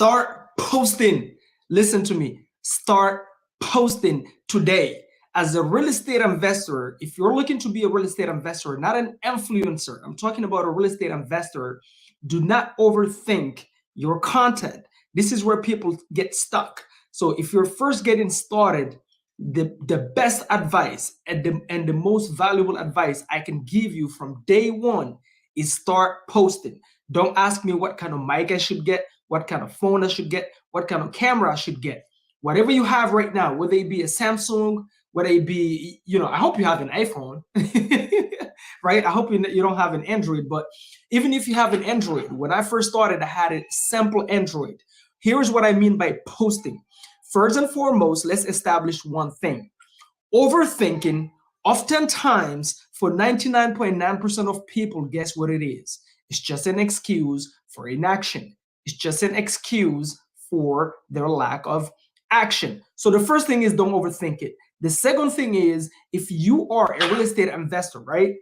Start posting. Listen to me. Start posting today. As a real estate investor, if you're looking to be a real estate investor, not an influencer, I'm talking about a real estate investor, do not overthink your content. This is where people get stuck. So if you're first getting started, the best advice and the most valuable advice I can give you from day one is start posting. Don't ask me what kind of mic I should get, what kind of phone I should get, what kind of camera I should get. Whatever you have right now, whether it be a Samsung, whether it be, I hope you have an iPhone, right? I hope you don't have an Android, but even if you have an Android, when I first started, I had a simple Android. Here's what I mean by posting. First and foremost, let's establish one thing. Overthinking, oftentimes, for 99.9% of people, guess what it is? It's just an excuse for inaction. It's just an excuse for their lack of action. So the first thing is don't overthink it. The second thing is, if you are a real estate investor, right?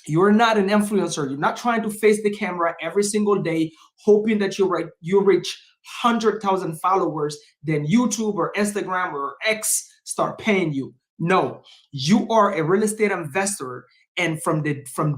You're not an influencer. You're not trying to face the camera every single day, hoping that you reach 100,000 followers, then YouTube or Instagram or X start paying you. No, you are a real estate investor, and from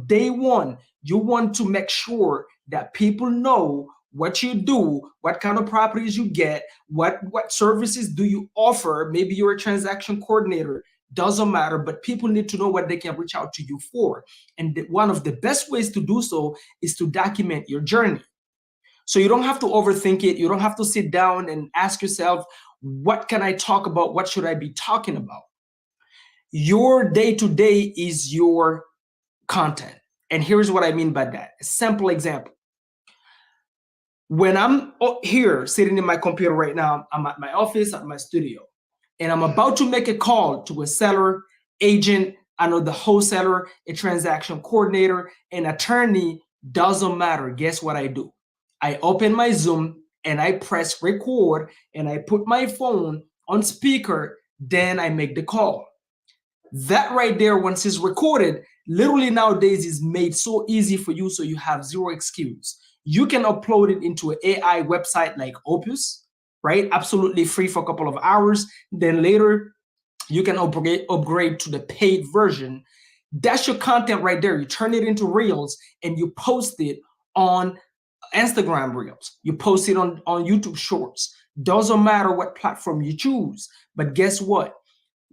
day one, you want to make sure that people know what you do, what kind of properties you get, what services do you offer. Maybe you're a transaction coordinator, doesn't matter, but people need to know what they can reach out to you for. And one of the best ways to do so is to document your journey. So you don't have to overthink it. You don't have to sit down and ask yourself, what can I talk about? What should I be talking about? Your day-to-day is your content. And here's what I mean by that. A simple example. When I'm here sitting in my computer right now, I'm at my office, at my studio, and I'm about to make a call to a seller, agent, the wholesaler, a transaction coordinator, an attorney, doesn't matter. Guess what I do? I open my Zoom and I press record and I put my phone on speaker, then I make the call. That right there, once it's recorded, literally nowadays is made so easy for you, so you have zero excuse. You can upload it into an AI website like Opus, right? Absolutely free for a couple of hours. Then later, you can upgrade to the paid version. That's your content right there. You turn it into Reels and you post it on Instagram Reels. You post it on YouTube Shorts. Doesn't matter what platform you choose. But guess what?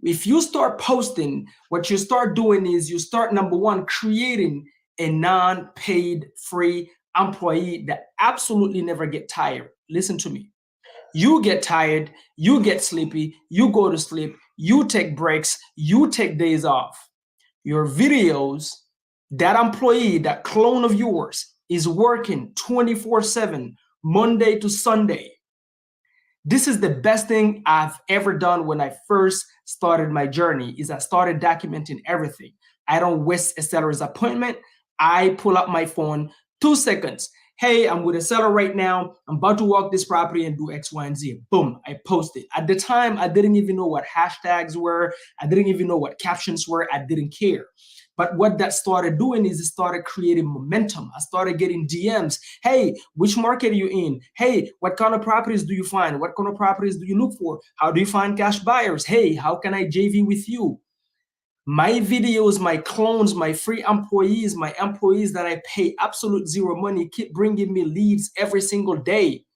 If you start posting, what you start doing is you start, number one, creating a non-paid free employee that absolutely never get tired. Listen to me. You get tired, you get sleepy, you go to sleep, you take breaks, you take days off. Your videos, that employee, that clone of yours is working 24/7, Monday to Sunday. This is the best thing I've ever done when I first started my journey, is I started documenting everything. I don't waste a seller's appointment. I pull up my phone, 2 seconds. Hey, I'm with a seller right now. I'm about to walk this property and do X, Y, and Z. Boom, I post it. At the time, I didn't even know what hashtags were. I didn't even know what captions were. I didn't care. But what that started doing is it started creating momentum. I started getting DMs. Hey, which market are you in? Hey, what kind of properties do you find? What kind of properties do you look for? How do you find cash buyers? Hey, how can I JV with you? My videos, my clones, my free employees, my employees that I pay absolute zero money keep bringing me leads every single day.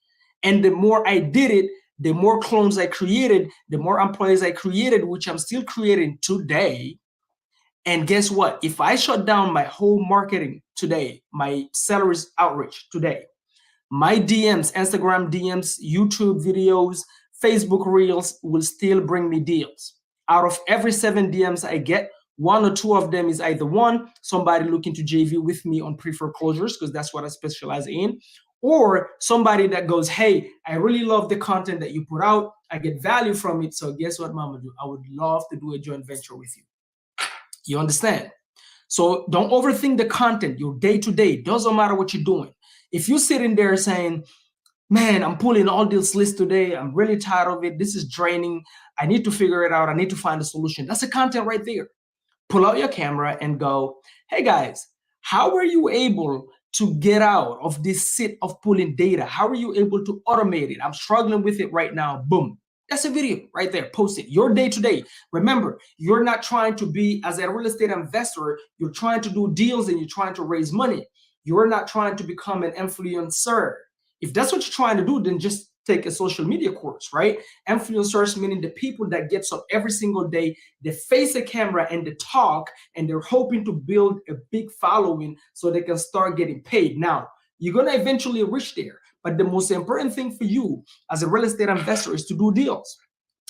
And the more I did it, the more clones I created, the more employees I created, which I'm still creating today. And guess what? If I shut down my whole marketing today, my sellers outreach today, my DMs, Instagram DMs, YouTube videos, Facebook Reels will still bring me deals. Out of every 7 DMs I get, 1 or 2 of them is either one, somebody looking to JV with me on pre-foreclosures, because that's what I specialize in, or somebody that goes, hey, I really love the content that you put out. I get value from it. So guess what, Mama do? I would love to do a joint venture with you. You understand? So don't overthink the content. Your day-to-day, doesn't matter what you're doing. If you're sitting there saying, man, I'm pulling all this list today, I'm really tired of it, this is draining, I need to figure it out, I need to find a solution. That's the content right there. Pull out your camera and go, hey guys, how were you able to get out of this sit of pulling data? How are you able to automate it? I'm struggling with it right now. Boom. That's a video right there. Post it. Your day to day. Remember, you're not trying to be, as a real estate investor, you're trying to do deals and you're trying to raise money. You're not trying to become an influencer. If that's what you're trying to do, then just take a social media course, right? Influencers, meaning the people that gets up every single day, they face a camera and they talk, and they're hoping to build a big following so they can start getting paid. Now, you're going to eventually reach there. But the most important thing for you as a real estate investor is to do deals.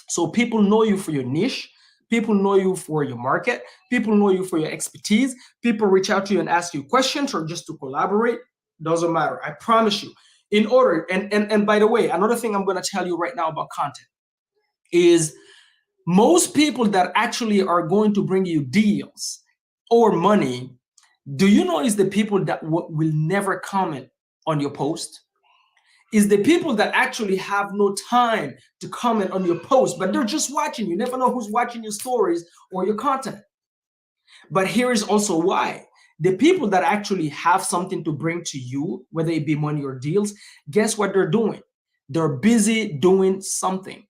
So people know you for your niche. People know you for your market. People know you for your expertise. People reach out to you and ask you questions or just to collaborate. Doesn't matter. I promise you. In order, and by the way, another thing I'm going to tell you right now about content is most people that actually are going to bring you deals or money, do you know is the people that will never comment on your post? Is the people that actually have no time to comment on your post, but they're just watching. You never know who's watching your stories or your content. But here is also why. The people that actually have something to bring to you, whether it be money or deals, guess what they're doing? They're busy doing something.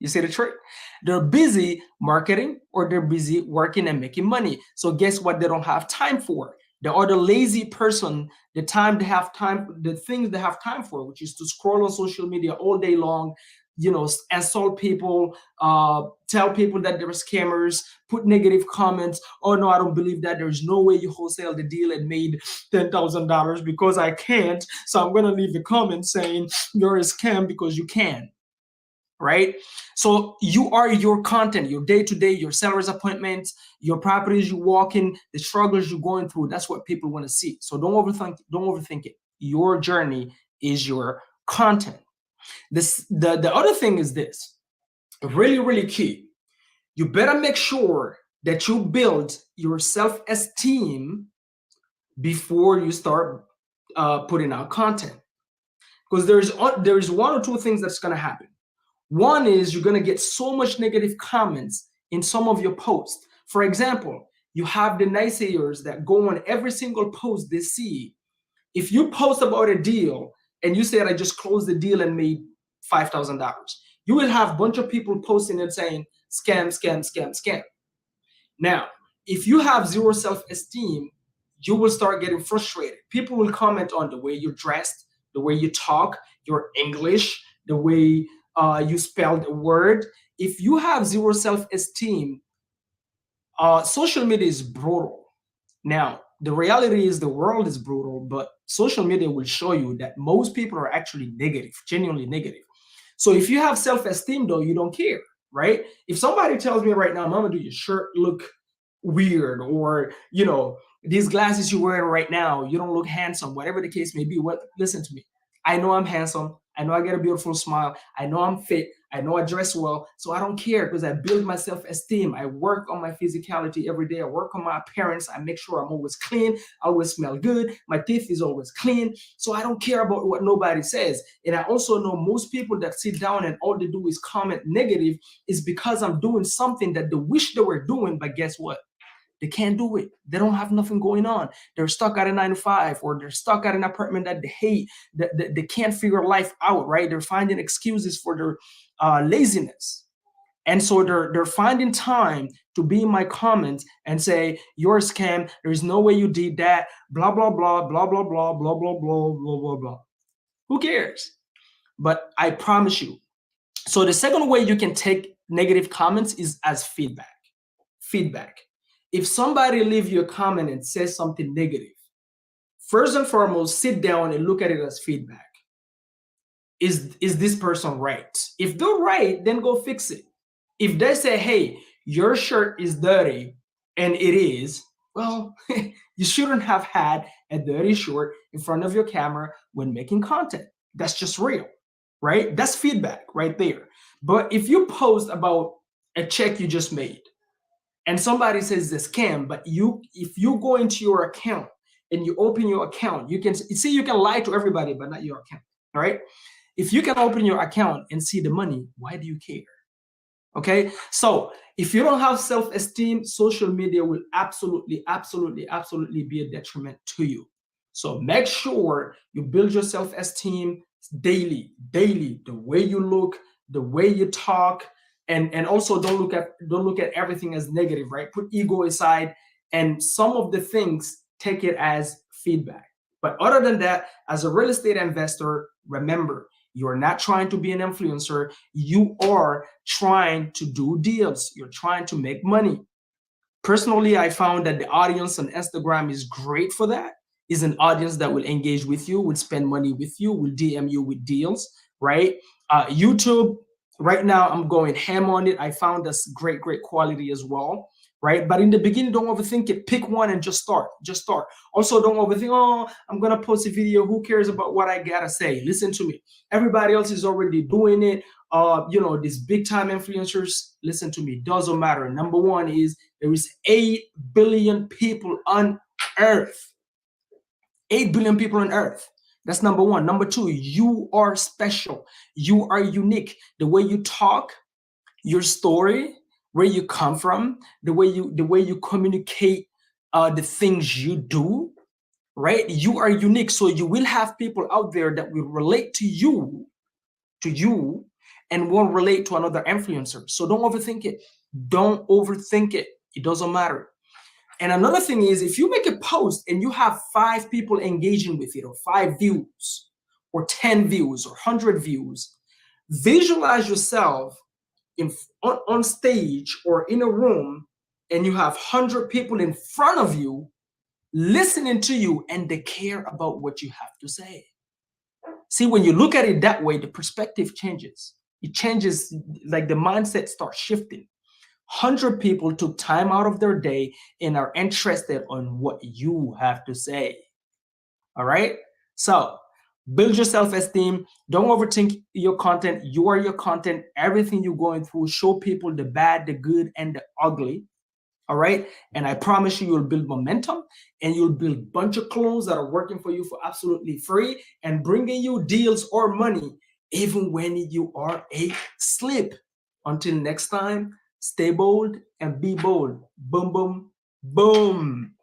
You see the trick? They're busy marketing or they're busy working and making money. So guess what they don't have time for? The other lazy person, the things they have time for, which is to scroll on social media all day long, insult people, tell people that they're scammers, put negative comments. Oh no, I don't believe that. There's no way you wholesale the deal and made $10,000 because I can't. So I'm gonna leave a comment saying you're a scam because you can. Right? So you are your content, your day-to-day, your seller's appointments, your properties you walk in, the struggles you're going through. That's what people want to see. So don't overthink it. Your journey is your content. The other thing is this, really, really key. You better make sure that you build your self-esteem before you start putting out content. Because there's one or two things that's going to happen. One is you're going to get so much negative comments in some of your posts. For example, you have the naysayers that go on every single post they see. If you post about a deal and you said, I just closed the deal and made $5,000, you will have a bunch of people posting and saying, scam, scam, scam, scam. Now, if you have zero self-esteem, you will start getting frustrated. People will comment on the way you're dressed, the way you talk, your English, the way you spell the word. If you have zero self-esteem, social media is brutal. Now, the reality is the world is brutal, but social media will show you that most people are actually negative, genuinely negative. So if you have self-esteem, though, you don't care, right? If somebody tells me right now, Mama, do your shirt look weird, or these glasses you're wearing right now, you don't look handsome, whatever the case may be, listen to me. I know I'm handsome. I know I get a beautiful smile. I know I'm fit. I know I dress well. So I don't care because I build my self-esteem. I work on my physicality every day. I work on my appearance. I make sure I'm always clean. I always smell good. My teeth is always clean. So I don't care about what nobody says. And I also know most people that sit down and all they do is comment negative is because I'm doing something that they wish they were doing, but guess what? They can't do it. They don't have nothing going on. They're stuck at a 9-to-5, or they're stuck at an apartment that they hate. They can't figure life out, right? They're finding excuses for their laziness. And so they're finding time to be in my comments and say, you're a scam. There's no way you did that. Blah, blah, blah, blah, blah, blah, blah, blah, blah, blah, blah, blah. Who cares? But I promise you. So the second way you can take negative comments is as feedback. Feedback. If somebody leaves you a comment and says something negative, first and foremost, sit down and look at it as feedback. Is this person right? If they're right, then go fix it. If they say, hey, your shirt is dirty, and it is, well, you shouldn't have had a dirty shirt in front of your camera when making content. That's just real, right? That's feedback right there. But if you post about a check you just made, and somebody says it's a scam, but if you go into your account and you open your account, you can lie to everybody, but not your account, all right? If you can open your account and see the money, why do you care? Okay, so if you don't have self-esteem, social media will absolutely, absolutely, absolutely be a detriment to you. So make sure you build your self-esteem daily, daily. The way you look, the way you talk, and also don't look at everything as negative, right? Put ego aside, and some of the things take it as feedback. But other than that, as a real estate investor, remember, you're not trying to be an influencer. You are trying to do deals. You're trying to make money. Personally, I found that the audience on Instagram is great for that. Is an audience that will engage with you, will spend money with you, will DM you with deals, right? YouTube, right now, I'm going ham on it. I found that's great, great quality as well, right? But in the beginning, don't overthink it. Pick one and just start. Just start. Also, don't overthink, oh, I'm going to post a video. Who cares about what I got to say? Listen to me. Everybody else is already doing it. These big time influencers, listen to me, doesn't matter. Number one is there is 8 billion people on earth. 8 billion people on earth. That's number one. Number two, you are special. You are unique. The way you talk, your story, where you come from, the way you communicate, the things you do, right? You are unique. So you will have people out there that will relate to you and won't relate to another influencer. So don't overthink it. Don't overthink it. It doesn't matter. And another thing is, if you make a post and you have 5 people engaging with it, or 5 views, or 10 views, or 100 views, visualize yourself on stage or in a room, and you have 100 people in front of you listening to you, and they care about what you have to say. See, when you look at it that way, the perspective changes. It changes, like the mindset starts shifting. 100 people took time out of their day and are interested on what you have to say. All right? So build your self-esteem. Don't overthink your content. You are your content. Everything you're going through, show people the bad, the good, and the ugly. All right. And I promise you, you'll build momentum, and you'll build a bunch of clones that are working for you for absolutely free and bringing you deals or money, even when you are asleep. Until next time, stay bold and be bold. Boom, boom, boom.